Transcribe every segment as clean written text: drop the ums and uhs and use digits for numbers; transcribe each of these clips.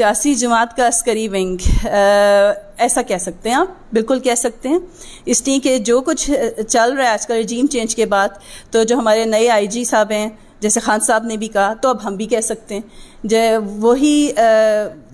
سیاسی جماعت کا عسکری ونگ، ایسا کہہ سکتے ہیں آپ، بالکل کہہ سکتے ہیں، اس لیے کہ جو کچھ چل رہا ہے آج کل رجیم چینج کے بعد، تو جو ہمارے نئے آئی جی صاحب ہیں جیسے خان صاحب نے بھی کہا، تو اب ہم بھی کہہ سکتے ہیں وہی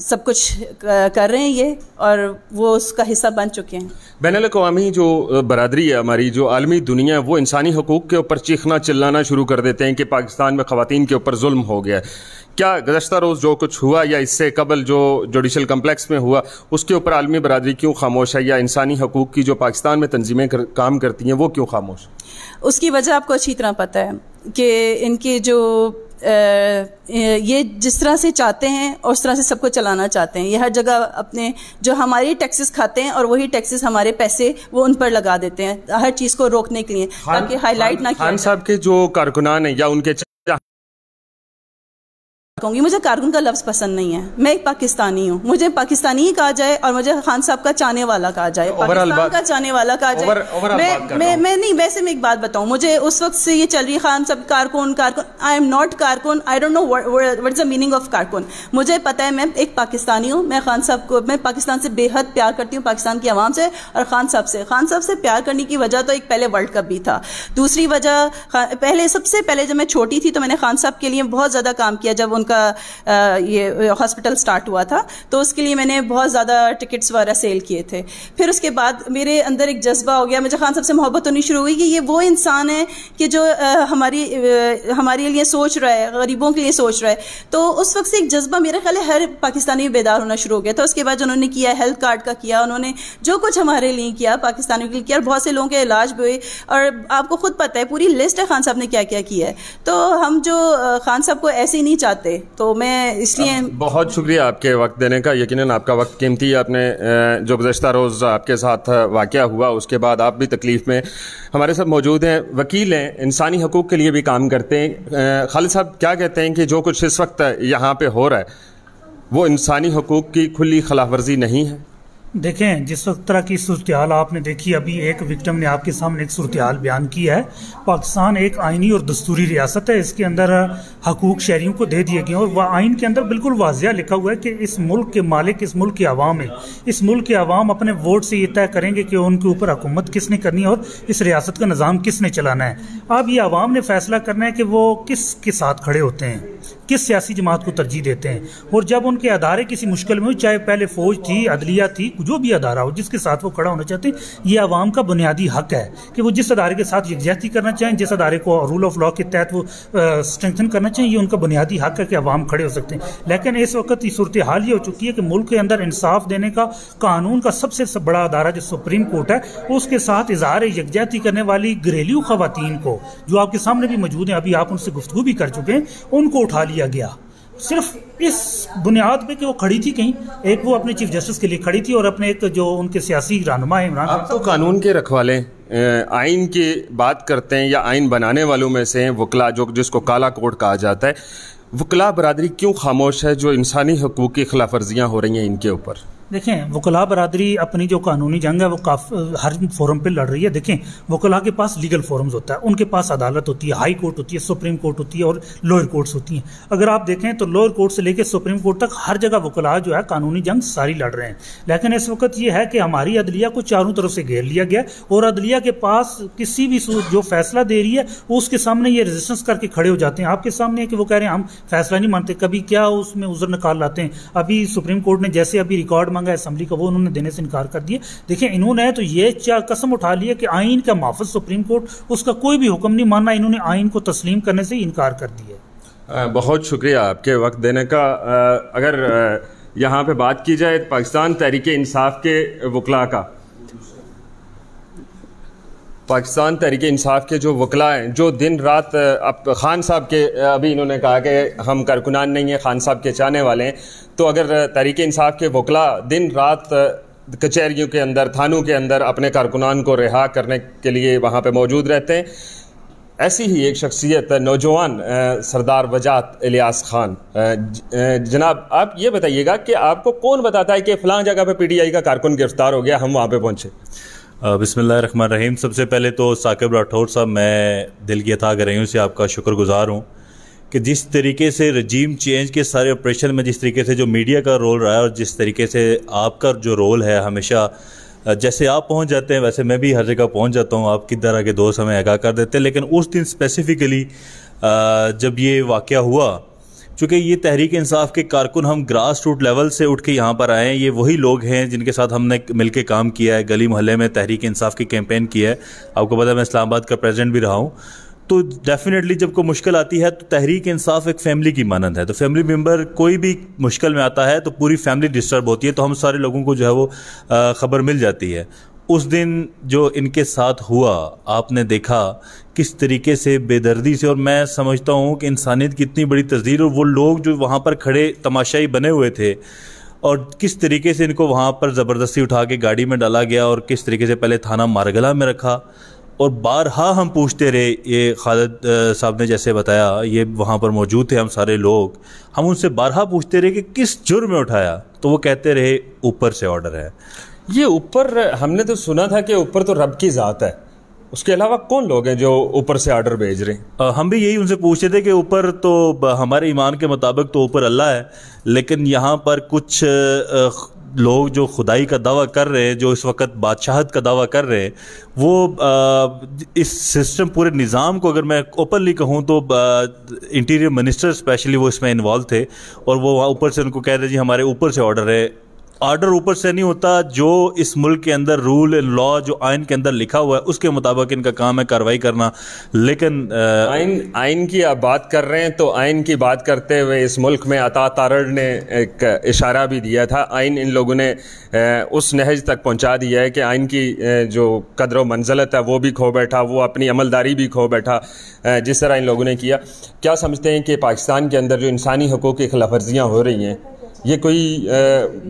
سب کچھ کر رہے ہیں یہ، اور وہ اس کا حصہ بن چکے ہیں۔ بین الاقوامی جو برادری ہے ہماری، جو عالمی دنیا ہے، وہ انسانی حقوق کے اوپر چیخنا چلانا شروع کر دیتے ہیں کہ پاکستان میں خواتین کے اوپر ظلم ہو گیا ہے۔ کیا گزشتہ روز جو کچھ ہوا یا اس سے قبل جو جوڈیشل کمپلیکس میں ہوا، اس کے اوپر عالمی برادری کیوں خاموش ہے، یا انسانی حقوق کی جو پاکستان میں تنظیمیں کام کرتی ہیں وہ کیوں خاموش؟ اس کی وجہ آپ کو اچھی طرح پتہ ہے کہ ان کے جو یہ جس طرح سے چاہتے ہیں اور اس طرح سے سب کو چلانا چاہتے ہیں، یہ ہر جگہ اپنے جو ہماری ٹیکسز کھاتے ہیں اور وہی ٹیکسز ہمارے پیسے وہ ان پر لگا دیتے ہیں ہر چیز کو روکنے کے لیے، تاکہ ہائی لائٹ نہ کیا جائے۔ خان صاحب کے جو کارکنان ہیں یا ان کے کہوں گی، مجھے کارکن کا لفظ پسند نہیں ہے، میں ایک پاکستانی ہوں، مجھے پاکستانی ہی کہا جائے اور مجھے خان صاحب کا چاہنے والا کہا جائے، پاکستان کا چاہنے والا کہا جائے۔ میں نہیں، ویسے میں ایک بات بتاؤں، مجھے اس وقت سے یہ چل رہی خان صاحب کارکن، آئی ایم ناٹ کارکن، I don't know what is the meaning of کارکن۔ مجھے پتا ہے میں ایک پاکستانی ہوں، میں خان صاحب کو، میں پاکستان سے بے حد پیار کرتی ہوں، پاکستان کی عوام سے اور خان صاحب سے پیار کرنے کی وجہ تو ایک پہلے ورلڈ کپ بھی تھا، دوسری وجہ سب سے پہلے جب میں چھوٹی تھی تو میں نے خان صاحب کے لیے بہت زیادہ کام کیا، جب ان کا یہ ہاسپٹل سٹارٹ ہوا تھا تو اس کے لیے میں نے بہت زیادہ ٹکٹس وغیرہ سیل کیے تھے۔ پھر اس کے بعد میرے اندر ایک جذبہ ہو گیا، مجھے خان صاحب سے محبت ہونی شروع ہوئی کہ یہ وہ انسان ہے کہ جو ہمارے لیے سوچ رہا ہے، غریبوں کے لیے سوچ رہا ہے۔ تو اس وقت سے ایک جذبہ میرے خیال ہے ہر پاکستانی بیدار ہونا شروع ہو گیا تھا۔ اس کے بعد جو انہوں نے کیا ہیلتھ کارڈ کا کیا، انہوں نے جو کچھ ہمارے لیے کیا، پاکستانیوں کے لیے کیا، اور بہت سے لوگوں کے علاج بھی ہوئے، اور آپ کو خود پتہ ہے پوری لسٹ ہے خان صاحب نے کیا کیا کیا ہے۔ تو ہم جو خان صاحب کو ایسے ہی نہیں چاہتے، تو میں اس لیے بہت شکریہ آپ کے وقت دینے کا، یقیناً آپ کا وقت قیمتی ہے۔ آپ نے جو گزشتہ روز آپ کے ساتھ واقعہ ہوا اس کے بعد آپ بھی تکلیف میں ہمارے ساتھ موجود ہیں، وکیل ہیں، انسانی حقوق کے لیے بھی کام کرتے ہیں۔ خالد صاحب کیا کہتے ہیں کہ جو کچھ اس وقت یہاں پہ ہو رہا ہے وہ انسانی حقوق کی کھلی خلاف ورزی نہیں ہے؟ دیکھیں، جس وقت طرح کی صورتحال آپ نے دیکھی، ابھی ایک وکٹم نے آپ کے سامنے ایک صورتحال بیان کی ہے۔ پاکستان ایک آئینی اور دستوری ریاست ہے، اس کے اندر حقوق شہریوں کو دے دیے گئے ہیں، اور وہ آئین کے اندر بالکل واضح لکھا ہوا ہے کہ اس ملک کے مالک اس ملک کے عوام ہیں، اس ملک کے عوام اپنے ووٹ سے یہ طے کریں گے کہ ان کے اوپر حکومت کس نے کرنی ہے اور اس ریاست کا نظام کس نے چلانا ہے۔ اب یہ عوام نے فیصلہ کرنا ہے کہ وہ کس کے ساتھ کھڑے ہوتے ہیں، کس سیاسی جماعت کو ترجیح دیتے ہیں، اور جب ان کے ادارے کسی مشکل میں ہو، چاہے پہلے فوج تھی، عدلیہ تھی، جو بھی ادارہ ہو جس کے ساتھ وہ کھڑا ہونا چاہتے ہیں، یہ عوام کا بنیادی حق ہے کہ وہ جس ادارے کے ساتھ یکجہتی کرنا چاہیں، جس ادارے کو رول آف لا کے تحت وہ اسٹرینتھن کرنا چاہیں، یہ ان کا بنیادی حق ہے کہ عوام کھڑے ہو سکتے ہیں۔ لیکن اس وقت یہ صورتحال یہ ہو چکی ہے کہ ملک کے اندر انصاف دینے کا قانون کا سب سے بڑا ادارہ جو سپریم کورٹ ہے، اس کے ساتھ اظہار یکجہتی کرنے والی گھریلو خواتین کو، جو آپ کے سامنے بھی موجود ہیں، ابھی آپ ان سے گفتگو بھی کر چکے ہیں، ان کو اٹھا لیا گیا صرف اس بنیاد پہ کہ وہ کھڑی تھی کہیں، ایک وہ اپنے چیف جسٹس کے لیے کھڑی تھی اور اپنے ایک جو ان کے سیاسی رہنما ہیں عمران خان۔ آپ تو قانون کے رکھوالے، آئین کی بات کرتے ہیں یا آئین بنانے والوں میں سے ہیں وکلا، جس کو کالا کوڈ کہا جاتا ہے، وکلا برادری کیوں خاموش ہے جو انسانی حقوق کی خلاف ورزیاں ہو رہی ہیں ان کے اوپر؟ دیکھیں، وکلا برادری اپنی جو قانونی جنگ ہے وہ ہر فورم پہ لڑ رہی ہے۔ دیکھیں، وکلا کے پاس لیگل فورمز ہوتا ہے، ان کے پاس عدالت ہوتی ہے، ہائی کورٹ ہوتی ہے، سپریم کورٹ ہوتی ہے اور لوئر کورٹس ہوتی ہیں۔ اگر آپ دیکھیں تو لوئر کورٹ سے لے کے سپریم کورٹ تک ہر جگہ وکلا جو ہے قانونی جنگ ساری لڑ رہے ہیں۔ لیکن اس وقت یہ ہے کہ ہماری عدلیہ کو چاروں طرف سے گھیر لیا گیا اور عدلیہ کے پاس کسی بھی جو فیصلہ دے رہی ہے اس کے سامنے یہ ریزسٹنس کر کے کھڑے ہو جاتے ہیں۔ آپ کے سامنے ہے کہ وہ کہہ رہے ہیں ہم فیصلہ نہیں مانتے، کبھی کیا اس میں عذر نکال لاتے ہیں۔ ابھی سپریم کورٹ نے جیسے ابھی ریکارڈ مانگا اسمبلی کا، وہ انہوں نے دینے سے انکار کر دیا۔ دیکھیں، انہوں نے تو یہ قسم اٹھا لی ہے کہ آئین کا محافظ سپریم کورٹ، اس کا کوئی بھی حکم نہیں ماننا، انہوں نے آئین کو تسلیم کرنے سے انکار کر دیا۔ بہت شکریہ آپ کے وقت دینے کا۔ اگر یہاں پہ بات کی جائے پاکستان تحریک انصاف کے وکلاء کا، پاکستان تحریک انصاف کے جو وکلاء ہیں، جو دن رات اب خان صاحب کے، ابھی انہوں نے کہا کہ ہم کارکنان نہیں ہیں، خان صاحب کے چاہنے والے ہیں، تو اگر تحریک انصاف کے وکلاء دن رات کچہریوں کے اندر، تھانوں کے اندر اپنے کارکنان کو رہا کرنے کے لیے وہاں پہ موجود رہتے ہیں، ایسی ہی ایک شخصیت نوجوان سردار وجاہت الیاس خان، جناب آپ یہ بتائیے گا کہ آپ کو کون بتاتا ہے کہ فلاں جگہ پہ پی ٹی آئی کا کارکن گرفتار ہو گیا، ہم وہاں پہ پہنچے؟ بسم اللہ الرحمن الرحیم۔ سب سے پہلے تو ثاقب راٹھور صاحب، میں دل کی اتھاہ گہرائیوں سے آپ کا شکر گزار ہوں کہ جس طریقے سے رجیم چینج کے سارے آپریشن میں جس طریقے سے جو میڈیا کا رول رہا ہے اور جس طریقے سے آپ کا جو رول ہے ہمیشہ جیسے آپ پہنچ جاتے ہیں ویسے میں بھی ہر جگہ پہنچ جاتا ہوں, آپ کی طرح کے دوست ہمیں آگاہ کر دیتے ہیں. لیکن اس دن اسپیسیفکلی جب یہ واقعہ ہوا, چونکہ یہ تحریک انصاف کے کارکن ہم گراس روٹ لیول سے اٹھ کے یہاں پر آئے ہیں, یہ وہی لوگ ہیں جن کے ساتھ ہم نے مل کے کام کیا ہے, گلی محلے میں تحریک انصاف کی کیمپین کی ہے. آپ کو پتہ ہے میں اسلام آباد کا پریزیڈنٹ بھی رہا ہوں. تو ڈیفینیٹلی جب کوئی مشکل آتی ہے تو تحریک انصاف ایک فیملی کی مانند ہے, تو فیملی ممبر کوئی بھی مشکل میں آتا ہے تو پوری فیملی ڈسٹرب ہوتی ہے, تو ہم سارے لوگوں کو جو ہے وہ خبر مل جاتی ہے. اس دن جو ان کے ساتھ ہوا آپ نے دیکھا کس طریقے سے بے دردی سے, اور میں سمجھتا ہوں کہ انسانیت کی اتنی بڑی تذلیل, اور وہ لوگ جو وہاں پر کھڑے تماشائی بنے ہوئے تھے اور کس طریقے سے ان کو وہاں پر زبردستی اٹھا کے گاڑی میں ڈالا گیا اور کس طریقے سے پہلے تھانہ مارگلہ میں رکھا. اور بارہا ہم پوچھتے رہے, یہ خالد صاحب نے جیسے بتایا یہ وہاں پر موجود تھے ہم سارے لوگ, ہم ان سے بارہا پوچھتے رہے کہ کس جرم میں اٹھایا, تو وہ کہتے رہے اوپر سے آرڈر ہے. یہ اوپر ہم نے تو سنا تھا کہ اوپر تو رب کی ذات ہے, اس کے علاوہ کون لوگ ہیں جو اوپر سے آرڈر بھیج رہے ہیں؟ ہم بھی یہی ان سے پوچھتے تھے کہ اوپر تو ہمارے ایمان کے مطابق تو اوپر اللہ ہے, لیکن یہاں پر کچھ لوگ جو خدائی کا دعویٰ کر رہے ہیں, جو اس وقت بادشاہت کا دعویٰ کر رہے ہیں, وہ اس سسٹم پورے نظام کو اگر میں اوپنلی کہوں تو انٹیریئر منسٹر اسپیشلی وہ اس میں انوالو تھے, اور وہ وہاں اوپر سے ان کو کہہ رہے جی ہمارے اوپر سے آرڈر ہے. آرڈر اوپر سے نہیں ہوتا, جو اس ملک کے اندر رول اینڈ لا جو آئین کے اندر لکھا ہوا ہے اس کے مطابق ان کا کام ہے کارروائی کرنا. لیکن آئین کی آپ بات کر رہے ہیں تو آئین کی بات کرتے ہوئے اس ملک میں عطا تارڑ نے ایک اشارہ بھی دیا تھا. آئین ان لوگوں نے اس نہج تک پہنچا دیا ہے کہ آئین کی جو قدر و منزلت ہے وہ بھی کھو بیٹھا, وہ اپنی عملداری بھی کھو بیٹھا جس طرح ان لوگوں نے کیا. کیا سمجھتے ہیں کہ پاکستان کے اندر جو انسانی حقوق کی خلاف ورزیاں ہو رہی ہیں, یہ کوئی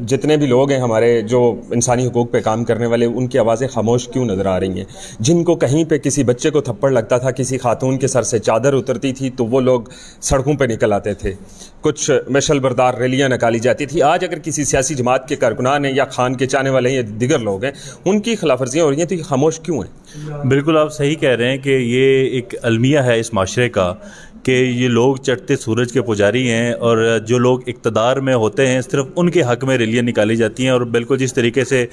جتنے بھی لوگ ہیں ہمارے جو انسانی حقوق پہ کام کرنے والے, ان کی آوازیں خاموش کیوں نظر آ رہی ہیں؟ جن کو کہیں پہ کسی بچے کو تھپڑ لگتا تھا, کسی خاتون کے سر سے چادر اترتی تھی تو وہ لوگ سڑکوں پہ نکل آتے تھے, کچھ مشل بردار ریلیاں نکالی جاتی تھی. آج اگر کسی سیاسی جماعت کے کارکنان ہیں یا خان کے چاہنے والے ہیں یا دیگر لوگ ہیں, ان کی خلاف ورزیاں ہو رہی ہیں تو یہ خاموش کیوں ہیں؟ بالکل آپ صحیح کہہ رہے ہیں کہ یہ ایک المیہ ہے اس معاشرے کا کہ یہ لوگ چڑھتے سورج کے پجاری ہیں, اور جو لوگ اقتدار میں ہوتے ہیں صرف ان کے حق میں ریلیاں نکالی جاتی ہیں. اور بالکل جس طریقے سے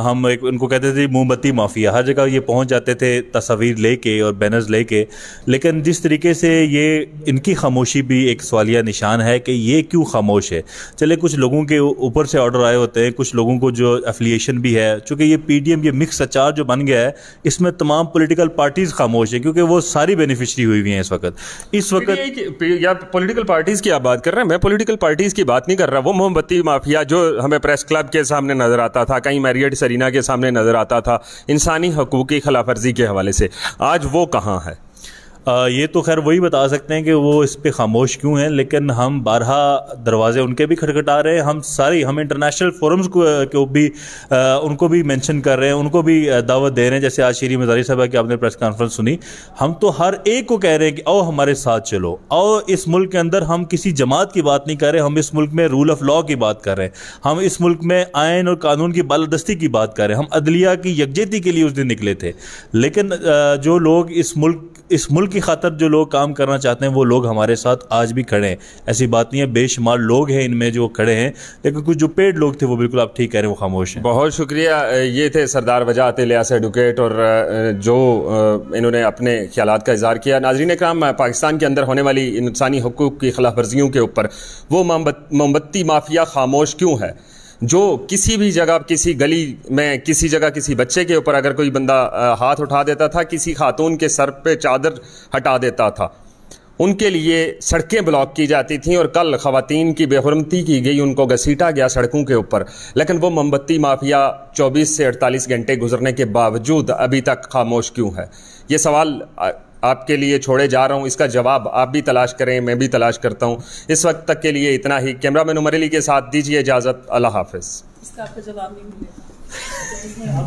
ہم ان کو کہتے تھے موم بتی مافیا, ہر جگہ یہ پہنچ جاتے تھے تصاویر لے کے اور بینرز لے کے, لیکن جس طریقے سے یہ ان کی خاموشی بھی ایک سوالیہ نشان ہے کہ یہ کیوں خاموش ہے. چلے کچھ لوگوں کے اوپر سے آرڈر آئے ہوتے ہیں, کچھ لوگوں کو جو افیلیشن بھی ہے, چونکہ یہ پی ڈی ایم یہ مکس اچار جو بن گیا ہے اس میں تمام پولیٹیکل پارٹیز خاموش ہیں کیونکہ وہ ساری بینیفیشری ہوئی ہوئی ہیں اس وقت. یا پولیٹیکل پارٹیز کی آپ بات کر رہے ہیں, میں پولیٹیکل پارٹیز کی بات نہیں کر رہا. وہ موم بتی مافیا جو ہمیں پریس کلب کے سامنے نظر آتا تھا, کہیں میریٹ سرینا کے سامنے نظر آتا تھا انسانی حقوق کی خلاف ورزی کے حوالے سے, آج وہ کہاں ہے؟ یہ تو خیر وہی بتا سکتے ہیں کہ وہ اس پہ خاموش کیوں ہیں, لیکن ہم بارہا دروازے ان کے بھی کھٹکھٹا رہے ہیں. ہم انٹرنیشنل فورمز کو بھی ان کو بھی مینشن کر رہے ہیں, ان کو بھی دعوت دے رہے ہیں. جیسے آج شیریں مزاری صاحبہ کی آپ نے پریس کانفرنس سنی, ہم تو ہر ایک کو کہہ رہے ہیں کہ آؤ ہمارے ساتھ چلو, آؤ اس ملک کے اندر ہم کسی جماعت کی بات نہیں کر رہے, ہم اس ملک میں رول آف لا کی بات کر رہے ہیں, ہم اس ملک میں آئین اور قانون کی بالادستی کی بات کر رہے ہیں, ہم عدلیہ کی یکجہتی کے لیے اس دن نکلے تھے. لیکن جو لوگ اس ملک کی خاطر جو لوگ کام کرنا چاہتے ہیں وہ لوگ ہمارے ساتھ آج بھی کھڑے ہیں. ایسی بات نہیں ہے, بے شمار لوگ ہیں ان میں جو کھڑے ہیں, لیکن کچھ جو پیڈ لوگ تھے وہ بالکل آپ ٹھیک کہہ رہے ہیں وہ خاموش ہیں. بہت شکریہ. یہ تھے سردار وجاہت الیاس ایڈوکیٹ, اور جو انہوں نے اپنے خیالات کا اظہار کیا. ناظرین اکرام, پاکستان کے اندر ہونے والی انسانی حقوق کی خلاف ورزیوں کے اوپر وہ موم بتی مافیا خاموش کیوں ہے؟ جو کسی بھی جگہ, کسی گلی میں, کسی جگہ کسی بچے کے اوپر اگر کوئی بندہ ہاتھ اٹھا دیتا تھا, کسی خاتون کے سر پہ چادر ہٹا دیتا تھا, ان کے لیے سڑکیں بلاک کی جاتی تھیں, اور کل خواتین کی بے حرمتی کی گئی, ان کو گھسیٹا گیا سڑکوں کے اوپر. لیکن وہ موم بتی مافیا 24 سے 48 گھنٹے گزرنے کے باوجود ابھی تک خاموش کیوں ہے؟ یہ سوال آپ کے لیے چھوڑے جا رہا ہوں, اس کا جواب آپ بھی تلاش کریں, میں بھی تلاش کرتا ہوں. اس وقت تک کے لیے اتنا ہی. کیمرہ مین عمر علی کے ساتھ دیجیے اجازت. اللہ حافظ. اس کا آپ کو جواب نہیں ملے گا.